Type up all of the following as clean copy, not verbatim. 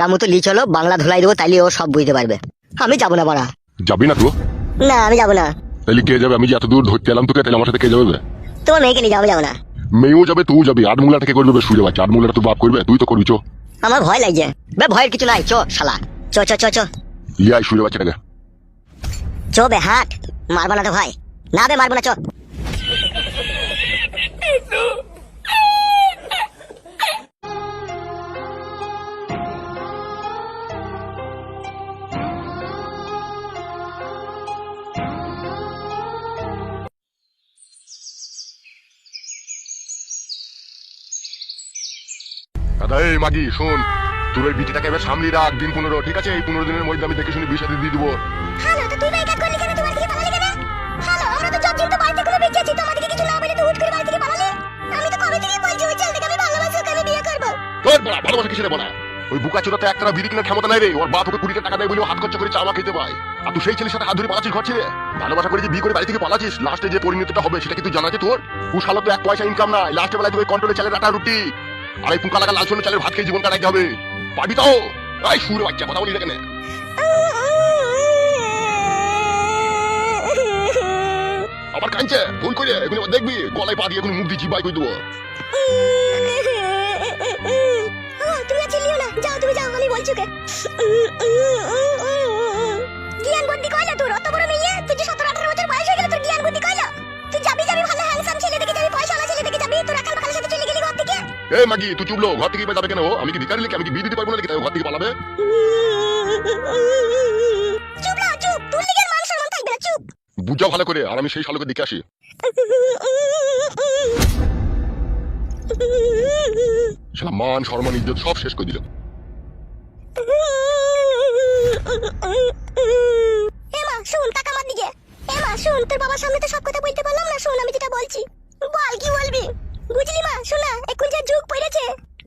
রামু তো লি চলো, বাংলা ধুলাই দেবো, তাইলে ও সব বুঝতে পারবে। আমি যাবো না বাড়া। যাবি না তো? না আমি যাবো না। তাহলে কে যাবে? আমি যে এত দূর ধরতে এলাম তোকে, তাহলে আমার সাথে কে যাবে? তোমার মেয়েকে নিয়ে যাবো, যাবো না। মেয়েও যাবে, তুই যাবি। আট মুলা থেকে করবে শুয়ে বাচ্চা, আট মুলাটা তোর বাপ করবে, তুই তো করবি। চো, আমার ভয় লাগছে। বে ভয়ের কিছু নাই, চো শালা। চো চো চো চো লিয়ে আয় শুয়ে বাচ্চাটাকে। চো বে হাট। মারবা না তো ভাই? না বে মারবো না, চো। দাদা এই মাগি শোন, তোর ওই বিটিটাকে এবার সামলি রাখ, দিন 15, ঠিক আছে? এই 15 দিনের মধ্যে আমি দেখে শুনে বিয়ে শাদী দিয়ে দিবো। হ্যালো, তো তুই বাইকাট করলি কেন? তোমার দিকে পালালি কেন? হ্যালো, আমরা তো জব তো বাড়িতে কোনো বেঁচে আছি, তোমাদেরকে কিছু না বলে তো হুট করে বাড়ি থেকে পালালি। আমি তো কবে থেকে বলছি ওই ছেলেটাকে আমি ভালোবাসি, ওকে আমি বিয়ে করবো। তোর বড়া ভালোবাসা কিসের বড়া? ওই বুকা চোদাতে একটা বিড়ি কিনার ক্ষমতা নাই রে। ওর বাপ ওকে 20 টাকা দেয় বলে ও হাত খরচা করে চাওয়া খেতে পায়। আর তুই সেই ছেলের সাথে হাত ধরে পালাচ্ছিস ঘর ছেড়ে? ভালোবাসা করে যে বিয়ে করে বাড়ি থেকে পালাচ্ছিস, লাস্টে যে পরিণতিটা হবে সেটা কি তুই জানা আছে তোর? ও শালা তো 1 পয়সা ইনকাম নাই, লাস্টে বেলায় তোকে কন্ট্রোলে চালের আটা রুটি আর এই পুকা লাগা লাল সোনা চালের ভাত খেয়ে জীবন কাটাইতে হবে। পারবি তো? এই সুরে বাচ্চা কথা বলি না কেন? আবার কাঁদছে ভুল করে, এগুলো আবার দেখবি গলায় পা দিয়ে এখন মুখ দিয়ে জিবাই করে দেবো। তুমি আর চিল্লিও না, যাও তুমি যাও, আমি বলছি ওকে। জ্ঞান বুদ্ধি কইলা তোর? অত বড় মেয়ে, তুই যে 17-18 বছর বয়স হয়ে গেল, তোর জ্ঞান বুদ্ধি কইলা? তুই যাবি ভালো হ্যান্ডসাম ছেলে দেখে যাবি, পয়সাওয়ালা ছেলে দেখে যাবি, তোর আকাল বাকালের সাথে চলে গেলি ঘর থেকে। এই মাগি তুই চুপলো, ঘর থেকে যাবে কেন? আমি কি ভিখারি নাকি? আমি কি বিয়ে দিতে পারবো না নাকি তাই ঘর থেকে পালাবে? চুপ না, চুপ, তোর লিগের মান সম্মান থাকবে না, চুপ। বুঝাও ভালো করে, আর আমি সেই শালোকে দেখে আসি। শালা মান সম্মান ইজ্জত সব শেষ করে দিল। এমা শুন, টাকা আমার দিকে। এমা শুন, তোর বাবার সামনে তো সব কথা বলতে পারলাম না, শুন আমি যেটা বলছি। বল কি বলবি? বুঝলি মা, শোনা, এখন যে যুগ পড়েছে,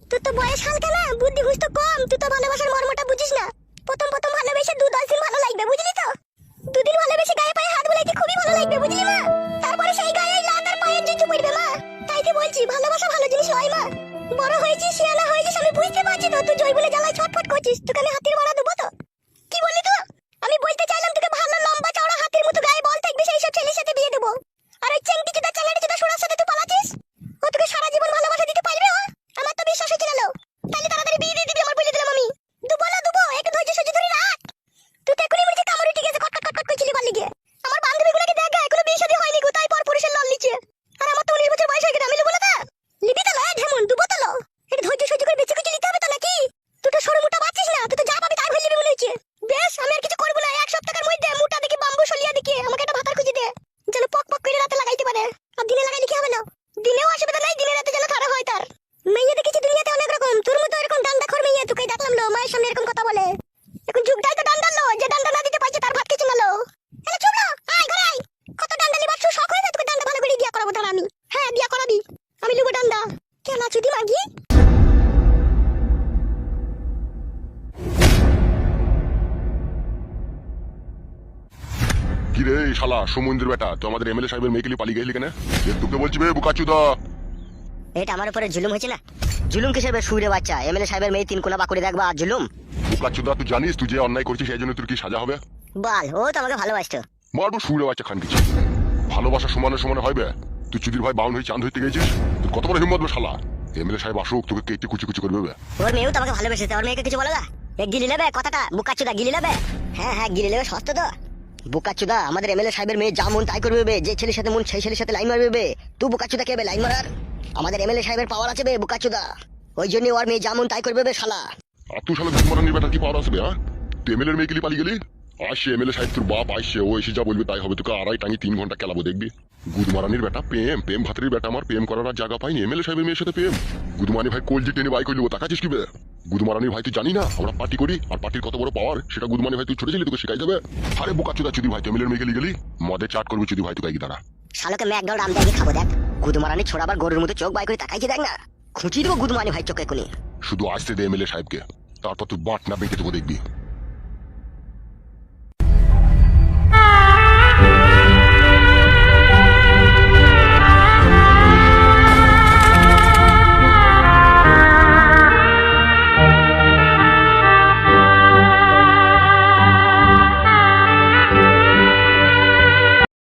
তোর তো বয়স হালকা না, বুদ্ধি হুঁশ তো কম, তুই তো ভালোবাসার মর্মটা বুঝিস না। প্রথম প্রথম ভালোবেসে 2-10 দিন ভালো লাগবে, বুঝলি তো? 2 দিন ভালোবেসে গায়ে পায়ে হাত বুলাইতে খুবই ভালো লাগবে, বুঝলি মা? তারপরে সেই গায়ে লাত আর পায়ের জুতো পড়বে মা। তাই তো বলছি, ভালোবাসা ভালো জিনিস নয় মা। বড় হয়েছিস, শিয়ালা হয়েছিস, আমি বুঝতে পারছি তো, তুই জয়বুলে জ্বালায় ছটফট করছিস। তোকে আমি হাতির মারা দেবো তো? কি বললি তুই? আমি বলতে চাইলাম তোকে ভালো লম্বা চওড়া হাতির মতো গায়ে বল থাকবে সেই সব ছেলের সাথে বিয়ে দেবো। আর ওই চেংটি চোদা চালাড়ি চোদা সোনার সাথে তুই পালাচ্ছিস, ও তোকে সারা জীবন ভালোবাসা দিতে পারবে? ও আমার তো বিশ্বাস হচ্ছে না। তাহলে তাড়াতাড়ি বিয়ে দিয়ে দিবি, আমার বলে দিলাম আমি। দুবো না দুবো, একটু ধৈর্য সহ্য ধরে রাখ। তুই তো এখনই মনে হচ্ছে কামড় উঠে গেছে, কটকট কটকট করছিলি বালি গিয়ে। আমার বান্ধবীগুলোকে দেখ, এখনো বিয়ে শাদী হয়নি গো, তাই পর পুরুষের লল নিচে। আর আমার তো 19 বছর বয়স হয়ে গেছে, আমি লিবো না তা? লিবি তো লয় ঢেমন, দুবো তো লো। একটু ধৈর্য সহ্য করে বেঁচে কিছু নিতে হবে তো নাকি? তুই তো সরু মোটা বাচ্চিস না, তুই তো যা পাবি তাই হয়ে লিবি মনে হচ্ছে। বেশ, আমি আর কিছু করবো না, 1 সপ্তাহের মধ্যে মোটা দেখি বাম্বু সলিয়া দেখি আমাকে একটা ভাতার খুঁজে দে, যেন পক পক করে রাতে লাগাইতে পারে। আর দিনে লাগাইলে কি হবে না? দিনেও অসুবিধা নাই, দিনে রাতে যেন ধারা হয় তার। মেয়ে দেখেছি দুনিয়াতে অনেক রকম, তোর মতো এরকম ডান্ডাখোর মেয়ে তোকে দেখলাম লো, মায়ের সামনে এরকম কথা বলে। এখন যুগটাই তো ডান্ডার লো, যে ডান্ডা না দিতে পারছে তার ভাত কিছু না লো। এলে চুপ লো, আয় ঘরে আয়। কত ডান্ডা নিবার শখ হয়ে যায় তোকে? ডান্ডা ভালো করে বিয়া করাবো ধর আমি। হ্যাঁ বিয়া করাবি, আমি লুবো ডান্ডা। কেন চুদি মাগি? কি রে শালা সমুদ্রের বেটা, তো আমাদের এমএলএ সাহেবের মেয়েকে নিয়ে পালিয়ে গেলি কেন? তোকে বলছি বে বুকা চুদা। এটা আমার উপরে জুলুম হয়েছে না? জুলুম কিসের বে সুরে বাচ্চা? এমএলএ সাহেবের মেয়ে 3 কোনা বাকুড়ি দেখবা, আর জুলুম? বুকা চুদা, তুই জানিস তুই যে অন্যায় করছিস সেই জন্য তোর কি সাজা হবে? বল, ও তো আমাকে ভালোবাসতো। মারবো সুরে বাচ্চা খান কিছু। ভালোবাসা সমানে সমানে হবে? তুই চুদির ভাই বাউন হয়ে চাঁদ হইতে গেছিস, তোর কত বড় হিম্মত বে শালা? এমএলএ সাহেব আসুক, তোকে কেটে কুচি কুচি করবে। ওর মেয়েও তো আমাকে ভালোবেসেছে, ওর মেয়েকে কিছু বলো না? গিলি নেবে কথাটা, বুকাচুদা গিলি নেবে? হ্যাঁ হ্যাঁ গিলি নেবে, সস্তা তো। বুকাচুদা, আমাদের এমএলএ সাহেবের মেয়ে যা মন তাই করবে বে, যে ছেলের সাথে মন সেই ছেলের সাথে লাইন মারবে বে। তুই বুকাচুদা কে বে লাইন মারার? আমাদের এমএলএ সাহেবের পাওয়ার আছে বে বুকাচুদা, ওই জন্য ওর মেয়ে যা মন তাই করবে বে শালা। আর তুই শালা গুদমারানির বেটার কি পাওয়ার আসবে? হ্যাঁ, তুই এমএলএর মেয়েকে নিয়ে পালিয়ে গেলি? আসছে এমএলএ সাহেব, তোর বাপ আসছে, ও এসে যা বলবে তাই হবে। তোকে আড়াই টাঙি 3 ঘন্টা খেলাবো দেখবি। গুদমারানির বেটা, প্রেম প্রেম ভাতের বেটা, আমার প্রেম করার আর জায়গা পাইনি। এমএলএ সাহেবের মেয়ের সাথে প্রেম? গুদমানি ভাই কোল যে টেনে বাই করলি, ও তাকাচ্ছিস কি বে? গুদমারানির ভাই তুই জানি না আমরা পার্টি করি, আর পার্টির কত বড় পাওয়ার সেটা গুদমানি ভাই তুই ছোট ছিলি, তোকে শিখাই যাবে? আরে বোকা চুদা চুদি ভাই, তুই এমএলএর মেয়েকে নিয়ে গেলি, মদে চাট করবি চুদি ভাই, তুই কি দাঁড়া। শালোকে ম্যাকডাউন রাম দেখে খাবো দেখ। গুদমারানি ছোড়াবার গরুর মতো চোখ বাই করে তাকাইছি দেখ না, খুঁচিয়ে দেবো গুদমানি ভাই চোখে এখনই। শুধু আসতে দে এমএলএ সাহেবকে, তারপর তুই বাট না বেঁকে দেবো দেখবি।